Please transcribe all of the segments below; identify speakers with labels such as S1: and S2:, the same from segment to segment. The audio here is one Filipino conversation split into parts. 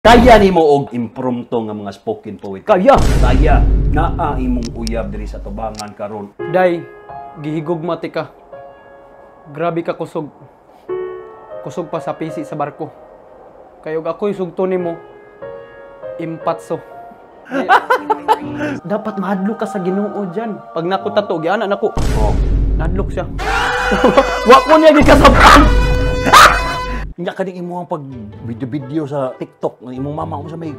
S1: Kaya nimo og impromptu nga mga spoken poet.
S2: Kaya.
S1: Naa imong uyab diri sa tubangan karon.
S2: Day, gihigugmati ka. Grabe ka kusog. Kusog pa sa pisi sa barko. Kayog ako'y sugto nimo. Impatso. Dapat mahadlok ka sa Ginoo dyan. Pag nakutato, giana nako.
S1: Oh.
S2: Nadlok siya. Wa ko niya gikasapan.
S1: Nya kaning imong pag video sa TikTok ng imong mama unsa maning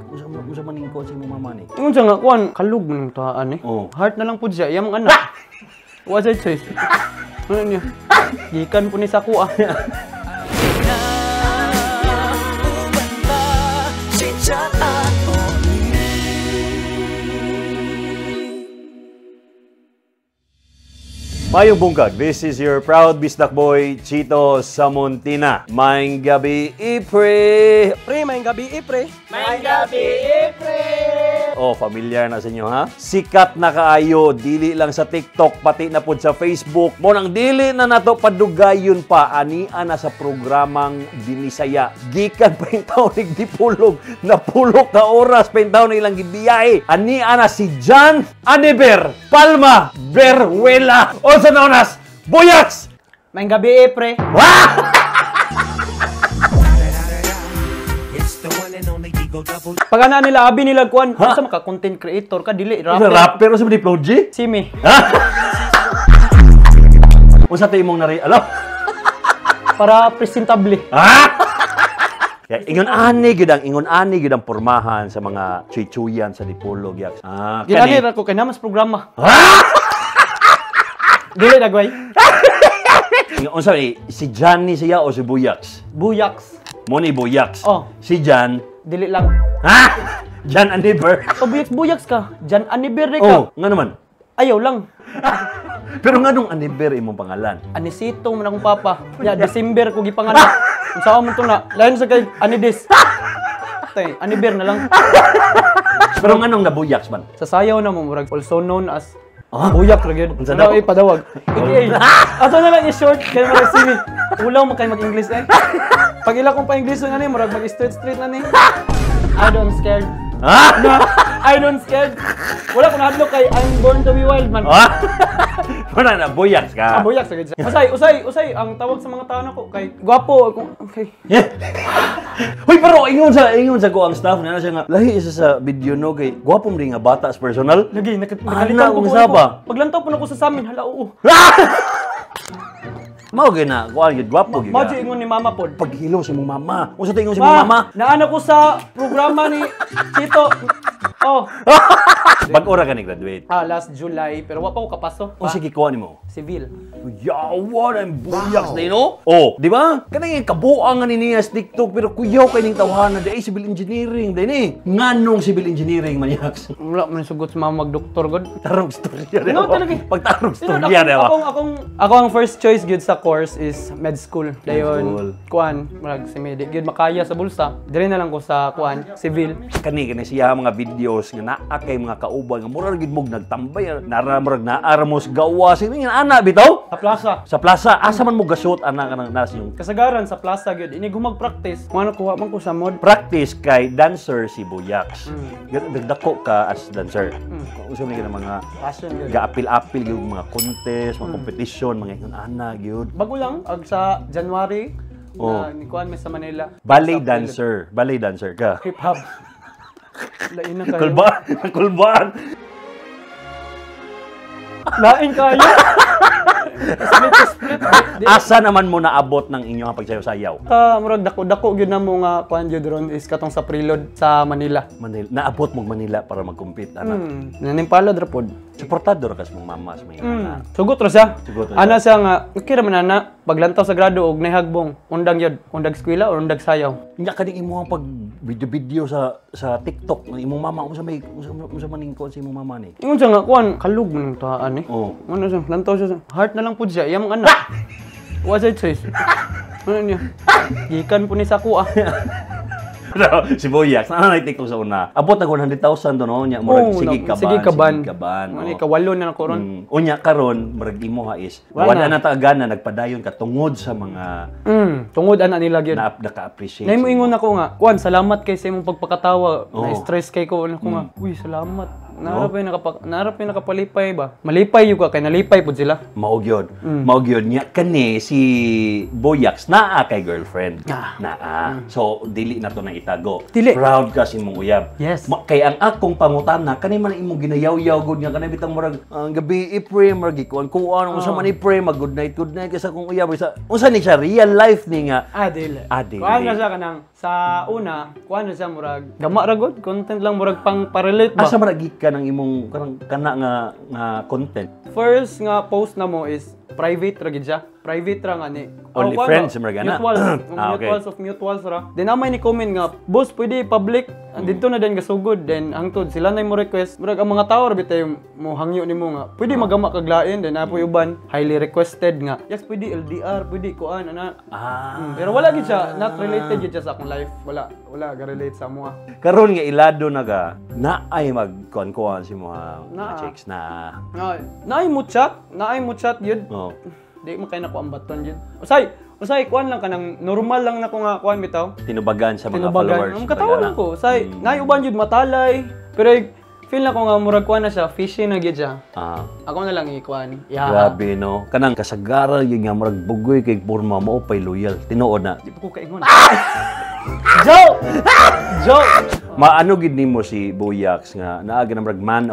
S1: ko sa imong mama ni.
S2: Ingon siya nga kuan kalug man taan eh.
S1: Oh.
S2: Heart na lang pud siya iyang anak. Wa say choice. Ano niya? Gikan po ni sa kuha.
S1: Mayong bungkag, this is your proud bisdak boy, Chito Samontina. Maayong gabi, Ipre!
S2: Pre, mayong gabi, Ipre.
S3: Mayong gabi, Ipre!
S1: Oh, familiar na sa inyo, ha? Sikat na kaayo, dili lang sa TikTok, pati na po sa Facebook. Mo nang dili na nato padugayon pa, ania na sa programang Binisaya. Gikan pa yung taon nagdipulog, napulok na oras pa yung taon ilang gibiyahe. Ania na si John Aniber Palma Berwela. Also known as Buyaks!
S2: Mayong gabi, Ipre. Pag ana nila, abi nila kuan, sa maka content creator ka, dili,
S1: Rapper.
S2: rapper.
S1: Rapper sa mga Floji?
S2: Simi.
S1: Unsa tayo mong nari... Alam?
S2: Para presentable.
S1: Kaya ingon ani gid ang pormahan sa mga chuy-chuyan sa Dipolog yaks.
S2: Ginanir ako kay namas programa. Dili dagway.
S1: Unsa ni si Johnny siya o si Buyaks?
S2: Buyaks.
S1: Mo ni Buyaks.
S2: Oh.
S1: Si Jan.
S2: Dili lang.
S1: Jan Aniber.
S2: Buyaks ka. Jan Aniber
S1: Oh,
S2: ka.
S1: nga naman.
S2: Ayaw lang.
S1: Pero nga nung Aniber imong pangalan.
S2: Anisito man akong papa. Ya, December ko gipanganak. Kung saan mo to na. Lain sa kay Anidis. Tay, Aniber na lang.
S1: Pero nga nung nabuyaks man.
S2: Sa sayaw na mo, murag also known as Buyak ra gyud.
S1: Unsa
S2: Ano
S1: daw?
S2: ipadawag? Okay. Ato na lang i-short kay murag simi. Ulaw mo kay mag-English eh. Pag ila kong pa-English na ni, murag mag-straight na ni. I don't scared. I don't scared. Wala ko nahadlok kay I'm born to be wild man.
S1: Wala na buyaks ka.
S2: Buyak sa gid. Usay ang tawag sa mga tao nako kay gwapo. Okay.
S1: Hoy, pero ingon sa ko ang staff na siya nga lahi isa sa video no kay gwapo rin nga bata sa personal.
S2: Lagi
S1: Ana,
S2: ko
S1: unsa ba?
S2: Paglantaw po nako sa samin, hala oo.
S1: Mao gyud na, kuan gyud gwapo gyud.
S2: Maji ingon ni mama pod.
S1: Paghilo si mong mama. Unsa tayo ingon si mong mama?
S2: Naana ko sa programa ni Chito. Oh.
S1: Bag-ora ka ni graduate.
S2: Last July, pero wa pa ko kapaso.
S1: O sige kuha nimo.
S2: Civil.
S1: Yawa ang buyaks na no? Oh, di ba? Kanang kabuang nga niya sa TikTok pero kuyaw kay ning tawhana di civil engineering din eh. Nganong civil engineering man yaks?
S2: Wala man sugot sa mga mag-doktor god.
S1: Tarong storya
S2: No, talaga.
S1: Pagtarong storya di ba?
S2: Ako ang first choice gyud sa course is med school.
S1: school.
S2: Dayon kuan, murag si med gyud makaya sa bulsa. Dire na lang ko sa kuan, civil.
S1: Kani siya mga videos nga naa kay mga kauban nga murag gid mog nagtambay naramurag naaramos gawa sini nga ana bitaw
S2: Sa plaza.
S1: sa plaza asa man mo gasot ana kanang nas yung
S2: Kasagaran sa plaza gyud. Ini gumag-practice. Mano kuha man ko sa mod.
S1: practice kay dancer si Buyaks. Nagdako ka as dancer. Usa man gyud mga
S2: Passion gyud.
S1: gaapil-apil gyud mga contest, mga competition, mga ingon ana gyud.
S2: Bago lang ag sa January
S1: Oh.
S2: na ni kuan mi sa Manila.
S1: Ballet
S2: Sa
S1: dancer ka.
S2: hip hop. Lain na kayo.
S1: Kulbaan.
S2: Lain kayo. Split.
S1: Asa naman mo naabot ng inyong pagsayaw-sayaw?
S2: Murag dako-dako gyud na mo nga kuan gyud ron is katong sa Prilod sa Manila.
S1: Manila. Naabot mo Manila para mag-compete ana.
S2: Nanimpalad ra pod.
S1: Suportado ra kas mong mama sa mga ana.
S2: Sugot ra siya.
S1: Sugot ra
S2: Ana siya nga, okay ra man ana, paglantaw sa grado og nahagbong, undang yun, undag eskwela or undag sayaw.
S1: Nya kaning imong pag video sa TikTok ng imong mama unsa maning ko sa imong mama ni?
S2: Ingon siya nga kuan, kalug man ang taan eh.
S1: Oh.
S2: Ano siya, lantaw siya. Heart na lang pud siya, iyang anak. Wa say choice. Ano niya? Gikan po ni sa kuha.
S1: Si Boyax, TikTok sa una. Abot na 100,000 doon, no? Nya, murag, sige kaban.
S2: Ano, ikawalo na ako ron.
S1: Unya karon murag imo ha is, wala na taagana, nagpadayon ka tungod sa mga
S2: tungod ana nila gyud.
S1: Naka-appreciate.
S2: Nay mo ingon ako nga, kuan salamat kay sa imong pagpakatawa. Na-stress kay ko ako nga. Uy, salamat. Naarap yung nakapalipay ba? Malipay yung ka, kay nalipay po sila.
S1: Maugyod. Maugyod niya. Kani si Boyax, naa kay girlfriend. Naa. So, dili na to na itago.
S2: Dili.
S1: Proud ka si mong uyab.
S2: Yes.
S1: Kay ang akong pangutana, kani man imong ginayaw-yaw gud nga, kani bitang murag, ang gabi i-pray, marag ikuan, kung ano, unsa man i-pray, mag-good night, kasi kung uyab. Unsa ni siya, real life ni nga.
S2: Dili.
S1: Dili.
S2: Kuan na siya kanang, sa una, kuan na siya murag, gama ra gud, content lang murag pang parelate ba?
S1: Asa marag ka ng imong kana nga content?
S2: First nga post na mo is private ra gid siya. Private ra nga ni.
S1: Only friends mga gana.
S2: Mutuals of mutuals ra. Then amay ni comment nga, boss pwede public. Dito na din gasugod. Then hangtod sila na mo request. Murag ang mga tao ra bitay mo hangyo nimo nga. Pwede magama kag lain then apoy uban highly requested nga. Yes, pwede LDR, pwede kuan ana. Pero wala gid siya, not related gid siya sa akong life. Wala ga relate sa mo.
S1: Karon nga ilado na ka, naay magkuan-kuan si mga chicks na.
S2: Naay mo chat yun. Di mo kay nako ang baton yun. Usay kuan lang kanang normal lang nako nga kuan bitaw.
S1: Tinubagan sa mga followers.
S2: Katawa lang ko. Usay naay uban jud matalay. Pero feel na ko nga murag kuan na siya, fishy na gid siya. Ako na lang ikuan.
S1: Grabe no. Kanang kasagaran yun nga murag bugoy kay porma mo pay loyal. Tinuod na.
S2: Di pa ko kaingon. Joke.
S1: Maano gid nimo si Boyax nga naaga na murag man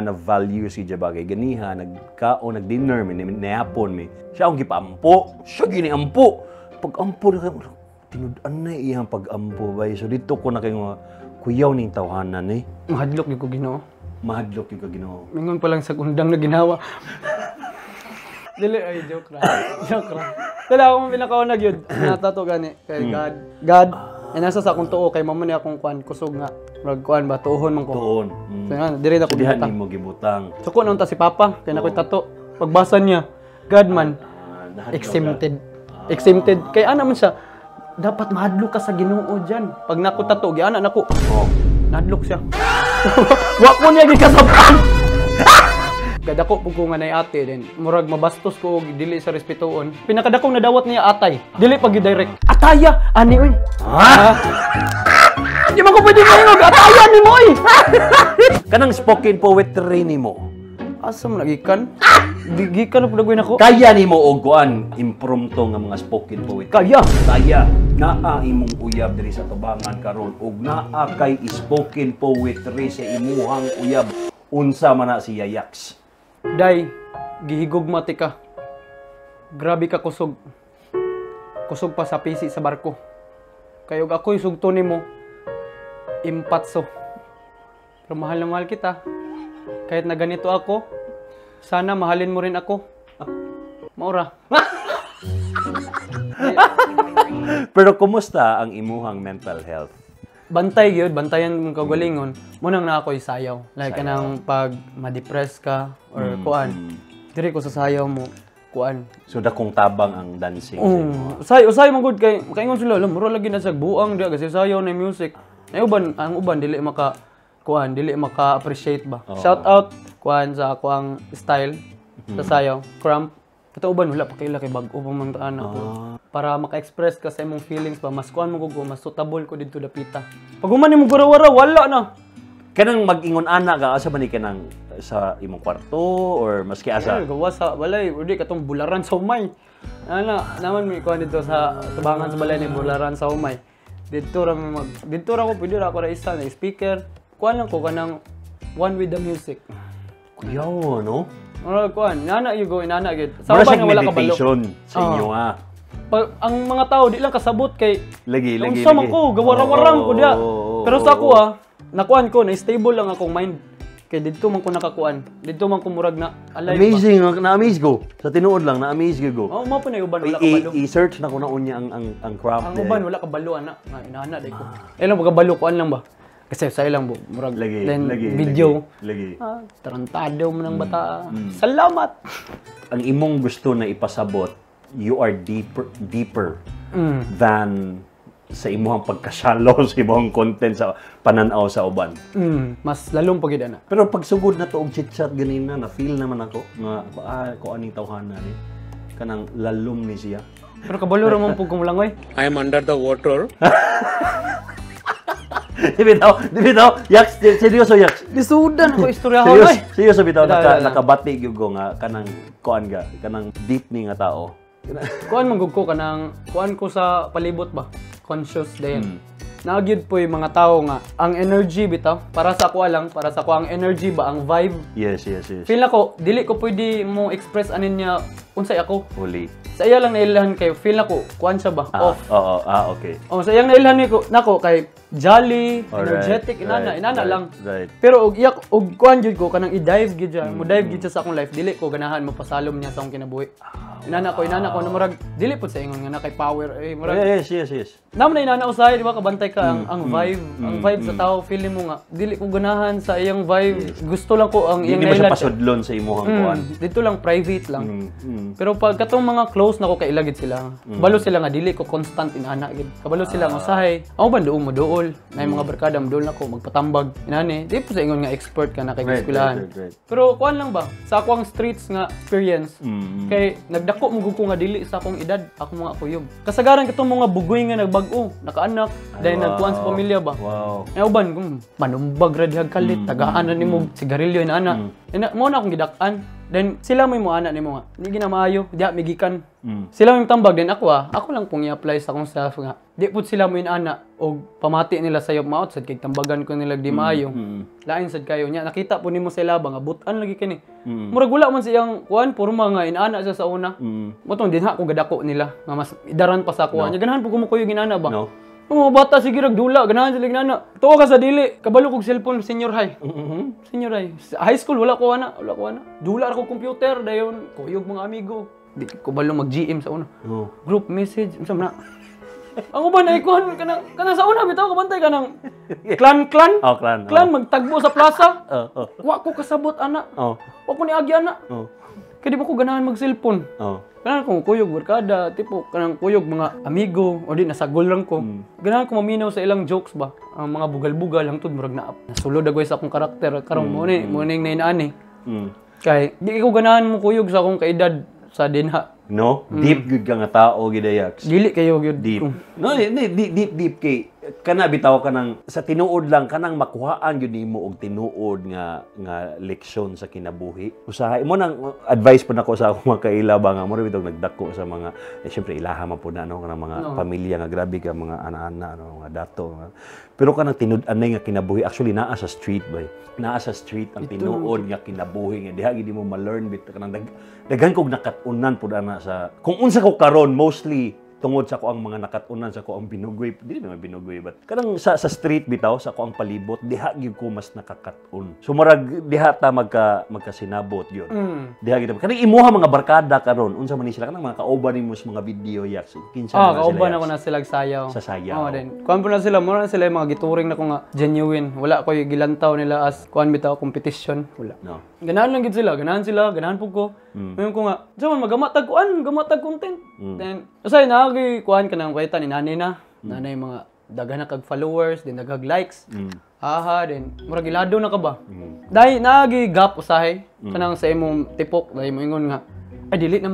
S1: of value si Jabagay ganiha nag-dinner mi niyapon mi. Siya ang gipampo. Siya gini ampo. Pag-ampo na tinud-an na iyang pag-ampo bay. So dito ko na kay nga kuyaw ning tawhanan eh.
S2: Mahadlok gyud ko Ginoo.
S1: Mahadlok yung Ginoo.
S2: Mingon pa lang sa undang na ginawa. Dili ay joke ra. Dala ako pinakauna gyud. Natato gani kay God. Nasa sa akong tuo kay mamo ni akong kuan kusog nga. Murag kuan ba tuohon man ko.
S1: Tuon.
S2: So yan, diri na ko
S1: Dihan
S2: gibutang.
S1: nimo gibutang.
S2: So ko nunta si Papa kay nakoy tato. Pagbasa niya, God man exempted. Exempted kay ana man siya. Dapat mahadlok ka sa Ginoo diyan. Pag nako tato giana nako. Nahadlok siya. Wa ko niya gikasaban. Kadako pug ko nga nay ate din. Murag mabastos ko og dili sa respetuon. Pinakadakong nadawat niya atay. Dili pag direct. Ataya ani oy. Di man ko pwede mayog ataya ni mo oy.
S1: Kanang spoken poetry nimo.
S2: Asa man nagikan? Gikan na pud ako.
S1: Kaya nimo og kuan impromptu nga mga spoken poetry. Kaya naa imong uyab diri sa tubangan karon ug naa kay spoken poetry sa imuhang uyab. Unsa man na si Yayax?
S2: Day, gihigugma ti ka. Grabe ka kusog. Kusog pa sa pisi sa barko. Kayog ako'y sugto nimo. Impatso. Pero mahal na mahal kita. Kahit na ganito ako, sana mahalin mo rin ako. Maura.
S1: Pero kumusta ang imuhang mental health?
S2: Bantay gyud, bantayan mong kagalingon. Munang na ako'y sayaw. Like kanang pag ma-depress ka or kuan. Diri ko sa sayaw mo kuan.
S1: So dakong tabang ang dancing.
S2: Usay man gud kay makaingon sila, mura lagi na sa buang dia kasi sayaw na music. Ay uban ang uban dili maka kuan, dili maka-appreciate ba. Shout out kuan sa ako ang style sa sayaw, Cramp. Ito uban wala pa kaila kay bag-o pa man taan ako. Para maka-express ka sa imong feelings ba, mas kuan mo ko mas suitable ko dito dapita. Pag human nimo gura-wara wala na.
S1: Kanang mag-ingon ana ka asa man ni kanang sa imong kwarto or maski asa.
S2: Gawa sa balay, udi katong bularan sa umay. Ana, naman mi kuan dito sa tubangan sa balay ni bularan sa umay. Dito ra ko pwede ra ako ra isa na speaker. Kuan lang ko kanang one with the music.
S1: Kuyaw no?
S2: Ora kuan, inana gid.
S1: Sa uban nga wala ka balo. Sa inyo ha.
S2: Ang mga tao di lang kasabot kay
S1: lagi.
S2: Unsa man ko gawara-warang ko dia. Pero sa ako nakuan ko na stable lang akong mind. Kay didto man ko nakakuan. Didto man ko murag na alive.
S1: Amazing, na-amaze ko. Sa tinuod lang na-amaze ko.
S2: Mao pa na uban wala ka balo.
S1: I-search na ko na unya ang craft.
S2: Ang uban wala ka balo ana. Nga inana dai ko. Lang pagkabalo kuan lang ba. Kasi sa ilang murag video.
S1: Lagi.
S2: Tarantado mo ng bata. Salamat.
S1: Ang imong gusto na ipasabot, you are deeper than sa imong pagkasalo sa imong content sa pananaw sa uban.
S2: Mas lalong pagid ana.
S1: Pero pag sugod na to og chit-chat ganina, na feel naman ako nga ko aning tawhana ni kanang lalom ni siya.
S2: Pero kabalo ra man pug kumulangoy.
S3: I am under the water.
S1: Di bitaw, Yaks, seryoso Yaks.
S2: Lisudan ako istoryahon oy.
S1: Seryoso bitaw,
S2: Bitaw.
S1: nakabati gyud ko nga kanang kuan ga, kanang deep ni nga tao.
S2: Kuan man gud ko kanang kuan ko sa palibot ba? Conscious dayon. Nagyud po yung mga tao nga ang energy bitaw para sa ako lang, para sa ako ang energy ba ang vibe.
S1: Yes.
S2: Feel ako dili ko pwede mo express anin niya unsay ako.
S1: Huli.
S2: Sa iya lang nailhan kay feel ako kuan siya ba off.
S1: Oo, okay.
S2: Sa iyang nailhan nako kay jolly,
S1: Alright,
S2: energetic, inana
S1: right,
S2: lang.
S1: Right.
S2: Pero og kuan jud ko kanang i-dive gid siya. Mo dive gid siya sa akong life. Dili ko ganahan mo pasalom niya sa akong kinabuhi. Inana ko na murag dili pud sa ingon nga na kay power murag.
S1: Yes.
S2: Namo na inana usahay di ba kabantay ka ang vibe sa tao feeling mo nga dili ko ganahan sa iyang vibe. Gusto lang ko ang iyang
S1: Hindi mo siya
S2: nailhan.
S1: pasudlon sa imong kuan.
S2: Dito lang private lang. Pero pag katong mga close na ko kay ilagid sila. Kabalo sila nga dili ko constant inana gid. Kabalo sila nga usahay. Ako ba duol mo duol. Na yung mga barkada mo duol na ko magpatambag. Inani, di po sa ingon nga expert ka na kay eskwelahan.
S1: Right.
S2: Pero kuan lang ba sa akong streets nga experience. Kay nagdako mo ko nga dili sa akong edad, ako mga kuyog. Kasagaran katong mga bugoy nga nagbag-o, nakaanak, dahil nagkuan sa pamilya ba.
S1: Wow.
S2: Ay uban manumbag ra dihag kalit, tagaan na nimo sigarilyo inana. Mo na akong gidak-an. Then sila may mo ana nimo nga. Di ginamaayo, diha migikan. Sila may tambag din ako lang pong i-apply sa akong self nga. Di pud sila mo inana og pamati nila sayo maot sad kay tambagan ko nila di maayo. Lain sad kayo nya nakita po nimo sila ba nga butan lagi kani. Murag wala man siyang kuan porma nga inana siya sa una. Motong dinha ko gadako nila nga mas idaran pa sa kuan. Nya ganahan po kumukuyo ginana ba.
S1: No.
S2: Mga bata sige ragdula ganahan sila ginana. Tuwa ka sa dili kabalo kog cellphone senior high. Senior high. Sa high school wala ko ana. Dula ra ko computer dayon kuyog mga amigo. Di ko balo mag-GM sa una. Group message unsa man na. Ang uban ay kuhan kanang sa una bitaw kabantay kanang clan.
S1: Oh, clan.
S2: Clan magtagbo sa plaza. Wa ko kasabot ana. Wa ko niagi ana. Kaya di ba ko ganahan mag-cellphone. Ganahan ko kuyog barkada, tipo kanang kuyog mga amigo o di nasagol lang ko. Ganahan ko maminaw sa ilang jokes ba. Ang mga bugal-bugal hangtod murag na nasulod agway sa akong karakter karon mo ni nainani. Kay di ko ganahan mo kuyog sa akong kaedad sa dinha.
S1: No? Deep good ka nga tao gidayaks.
S2: Dili kayo gyud.
S1: Deep. No, deep kay kana bitaw kanang sa tinuod lang kanang makuhaan gyud nimo og tinuod nga leksyon sa kinabuhi. Usahay mo nang advice po nako sa akong mga kaila ba nga mo bitaw nagdako sa mga syempre ilaha man po na no kanang mga pamilya nga grabe ka mga ana-ana mga dato. Pero kanang tinud-anay nga kinabuhi actually naa sa street bay. Naa sa street ang tinuod nga kinabuhi nga diha gid mo ma-learn bit kanang daghan kog nakatunan pud ana sa kung unsa ko karon mostly tungod sa ko ang mga nakatunan sa ko ang binugoy dili naman binugoy but kanang sa street bitaw sa ko ang palibot diha gyud ko mas nakakatun so marag diha ta magkasinabot gyud diha gyud kanang imuha mga barkada karon unsa man ni sila kanang mga kauban nimo sa mga video yak kinsa na
S2: kauban ako na sila sayaw
S1: sa sayaw
S2: din kuan po na sila mo na sila yung mga gituring na ko nga genuine wala ko yung gilantaw nila as kuan bitaw competition wala
S1: no
S2: ganahan lang gid sila ganahan po ko ngayon ko nga man magamatag content then usay na kuan ka nang kwenta ni nanay nanay mga daghan na kag followers din daghag likes then murag ilado na ka ba dai nagi gap usahay kanang sa imong tipok dai mo ingon nga ay dili na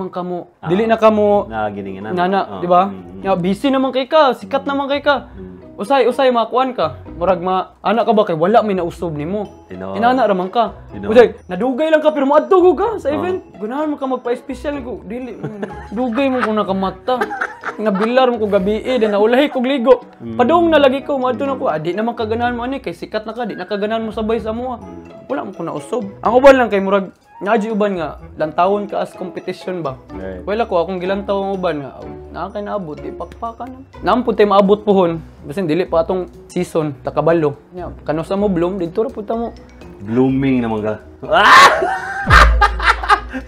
S2: kamo
S1: na giningan
S2: nana di ba busy naman kay ka sikat naman kay ka usay makuan ka murag anak ka ba kay wala may nausob nimo inana ra man ka usay nadugay lang ka pero moadto ka sa event ganahan mo ka magpa-special ko dili dugay mo kung nakamata nabilar mo ko gabi then naulahi kog ligo padung na lagi ko moadto na ko di naman kaganahan mo ani kay sikat na ka di na kaganahan mo sabay sa mua wala mo ko nausob ang uban lang kay murag Naadji uban nga, lantawon ka as competition ba?
S1: Right.
S2: Wala ko, akong gilantaw ang uban nga, nakakay naabot, ipakpakan na. Nampun tayo maabot pohon, basin dili pa atong season, takabalo. Kano sa mo bloom, dito ra punta mo.
S1: Blooming naman ka.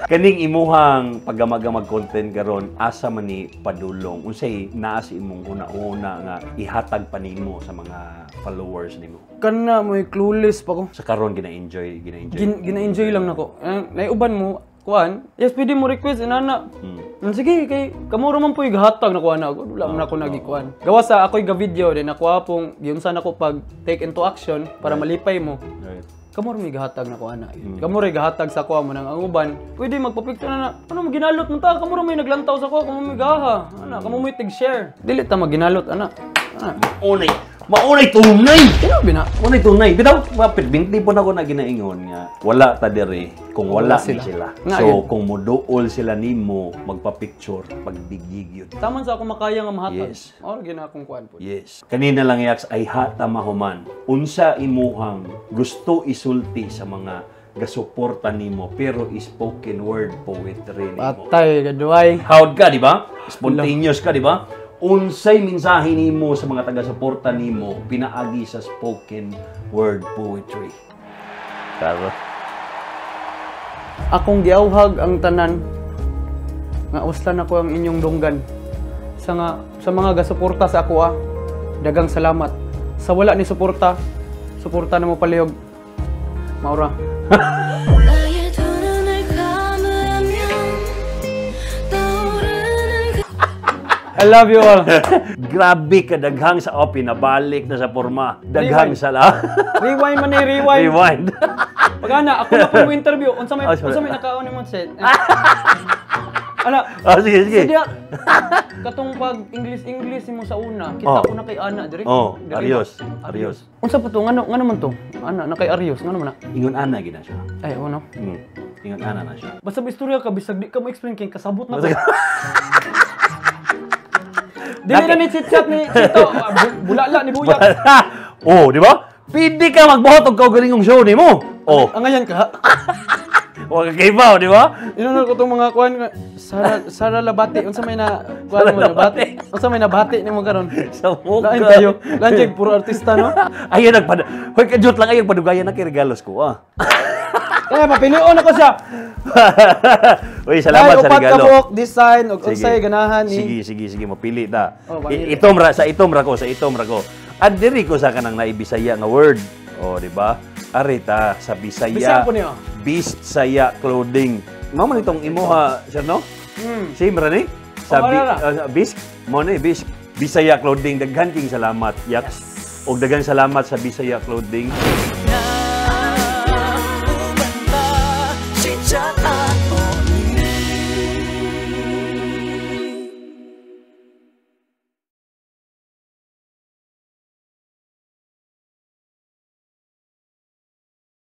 S1: Kaning imuhang paggamag-gamag content karon asa man ni padulong unsay naa si imong una-una nga ihatag pa nimo sa mga followers nimo
S2: Kana mo clueless pa ko.
S1: sa karon gina-enjoy
S2: Gina-enjoy lang nako. Naiuban mo kuan, yes, pwede mo request, inana. Sige, kay kamuro man po igahatag na kuha na ako. Wala man ako nagikuan. Gawa sa ako'y ga-video din, nakuha pong, yun sana ko pag take into action para malipay mo.
S1: Right.
S2: Kamuro may gahatag na kuha na. Kamuro gahatag sa kuha mo ng ang uban. Pwede magpapicture na ano, ginalot mo ta, kamuro may naglantaw sa kuha, kamuro may gaha. Ana, kamuro may tig-share. Dili ta maginalot, ana.
S1: Maunay tunay!
S2: Sino bina?
S1: Maunay tunay. Bitaw, binti po na ako na ginaingon nga, wala ta dire kung wala sila.
S2: Nga,
S1: So,
S2: yun.
S1: kung muduol sila nimo, magpa-picture, pagbigig yun.
S2: Taman sa ako makaya nga mahatag.
S1: Yes.
S2: Or gina akong kuan po.
S1: Yes. Kanina lang yaks ay hata mahuman. Unsa imuhang gusto isulti sa mga gasuporta nimo pero spoken word poetry nimo.
S2: Patay, gaduay.
S1: Howd ka, di ba? Spontaneous ka, di ba? Unsay mensahe nimo sa mga taga-suporta nimo pinaagi sa spoken word poetry? Karo.
S2: Akong giawhag ang tanan nga uslan ako ang inyong dunggan. Sa mga gasuporta sa ako dagang salamat. Sa wala ni suporta na mo palihog. Maura. I love you all.
S1: Grabe ka, daghang sa pinabalik na sa forma. Daghang
S2: Rewind.
S1: sa la.
S2: Rewind man eh, rewind.
S1: Rewind.
S2: Pag ana, ako na po interview. Unsa may nakaon mo set. Ana.
S1: Sige.
S2: Sige. Katong pag English mo sa una, kita ko na kay Ana dire.
S1: Arios.
S2: Unsa po to? Ngano man to? Ana, na kay Arios, ngano man na?
S1: Ingon ana gina siya.
S2: Ay, ano?
S1: Ingon ana na siya.
S2: Basta istorya ka bisag di ka mo explain kay kasabot na ko. Dili na ni chit-chat ni Chito. Bulala ni Buyak.
S1: Oh, di ba? Pwede ka magbuhat og kaugalingong show nimo. Oh,
S2: Angayan ka.
S1: wa ka kaybaw, di ba?
S2: Inunod ko tong mga kuan nga, Sara Labati. Unsa may na kuan mo nabati? Unsa may nabati nimo karon?
S1: Sa mukha.
S2: Lain kayo. Lain puro artista no.
S1: Ayun Hoy, kadjot lang ayun padugayan na kay regalos ko,
S2: Kaya mapilion ako siya.
S1: Uy, salamat sa regalo.
S2: Upat ka design ug unsay ganahan ni.
S1: Sige, mapili ta.
S2: Oh, mapili.
S1: Itom ra ko. Ad diri ko sa kanang naibisaya nga word. Oh, di ba? Arita sa Bisaya.
S2: Bisaya po niyo.
S1: Bisaya clothing. Mao man itong imuha, sir, no? Same ra ni? Sa Bisk, mo ni Bisk. Bisaya clothing, daghan king salamat. Yak. Og daghang salamat sa Bisaya clothing.
S4: Si Chat